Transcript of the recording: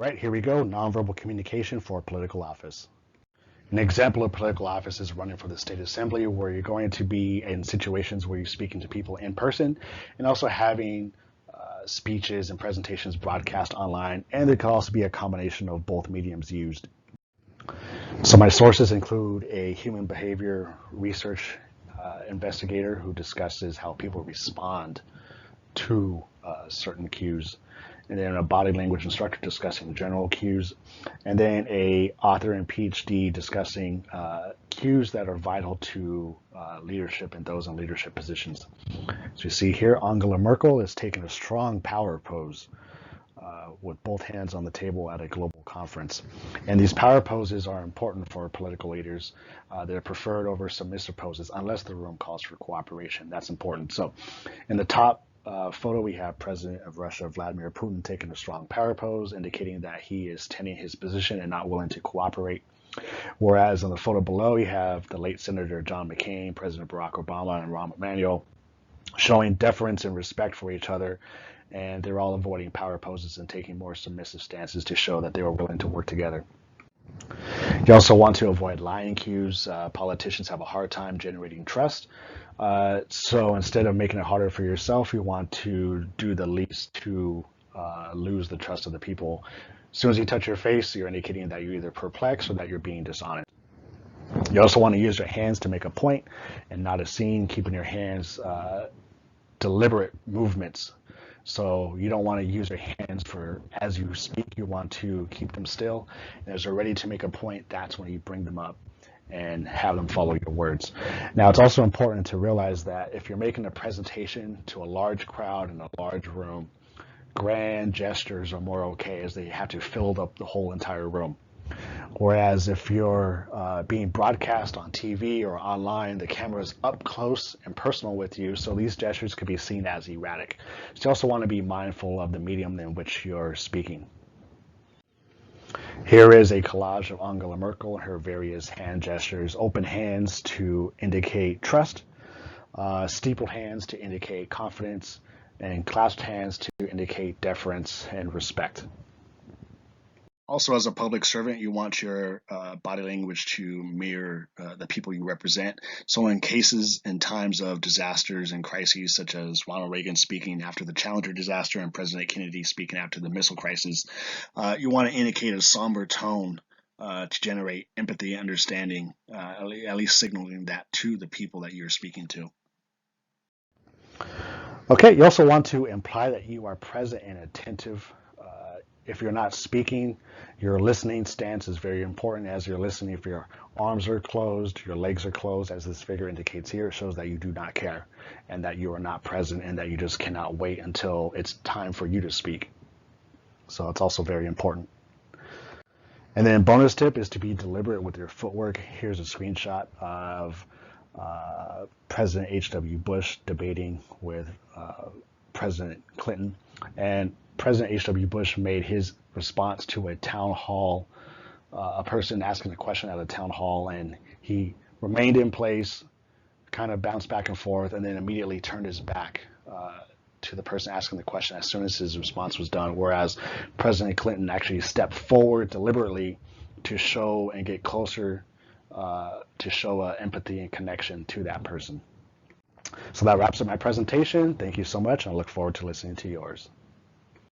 right, here we go. Nonverbal communication for political office. An example of political office is running for the state assembly, where you're going to be in situations where you're speaking to people in person and also having speeches and presentations broadcast online. And there could also be a combination of both mediums used. So my sources include a human behavior research investigator who discusses how people respond to certain cues, and then a body language instructor discussing general cues, and then a author and PhD discussing cues that are vital to leadership and those in leadership positions. So you see here, Angela Merkel is taking a strong power pose with both hands on the table at a global conference. And these power poses are important for political leaders. They're preferred over submissive poses unless the room calls for cooperation. That's important. So in the top photo, we have President of Russia, Vladimir Putin, taking a strong power pose, indicating that he is tending his position and not willing to cooperate. Whereas in the photo below, you have the late Senator John McCain, President Barack Obama, and Rahm Emanuel showing deference and respect for each other, and they're all avoiding power poses and taking more submissive stances to show that they were willing to work together. You also want to avoid lying cues. Politicians have a hard time generating trust. So instead of making it harder for yourself, you want to do the least to lose the trust of the people. As soon as you touch your face, you're indicating that you're either perplexed or that you're being dishonest. You also want to use your hands to make a point and not a scene, keeping your hands deliberate movements. So you don't want to use your hands for as you speak. You want to keep them still. And as you're ready to make a point, that's when you bring them up and have them follow your words. Now, it's also important to realize that if you're making a presentation to a large crowd in a large room, grand gestures are more okay, as they have to fill up the whole entire room. Whereas if you're being broadcast on TV or online, the camera is up close and personal with you, so these gestures could be seen as erratic. So you also want to be mindful of the medium in which you're speaking. Here is a collage of Angela Merkel and her various hand gestures: open hands to indicate trust, steepled hands to indicate confidence, and clasped hands to indicate deference and respect. Also, as a public servant, you want your body language to mirror the people you represent. So in cases and times of disasters and crises, such as Ronald Reagan speaking after the Challenger disaster and President Kennedy speaking after the missile crisis, you want to indicate a somber tone to generate empathy and understanding, at least signaling that to the people that you're speaking to. Okay, you also want to imply that you are present and attentive. If you're not speaking, your listening stance is very important. As you're listening, if your arms are closed, your legs are closed, as this figure indicates here, it shows that you do not care and that you are not present and that you just cannot wait until it's time for you to speak. So it's also very important. And then bonus tip is to be deliberate with your footwork. Here's a screenshot of President H.W. Bush debating with President Clinton. And President H.W. Bush made his response to a town hall, a person asking a question at a town hall, and he remained in place, kind of bounced back and forth, and then immediately turned his back to the person asking the question as soon as his response was done, whereas President Clinton actually stepped forward deliberately to show and get closer, to show empathy and connection to that person. So that wraps up my presentation. Thank you so much. I look forward to listening to yours.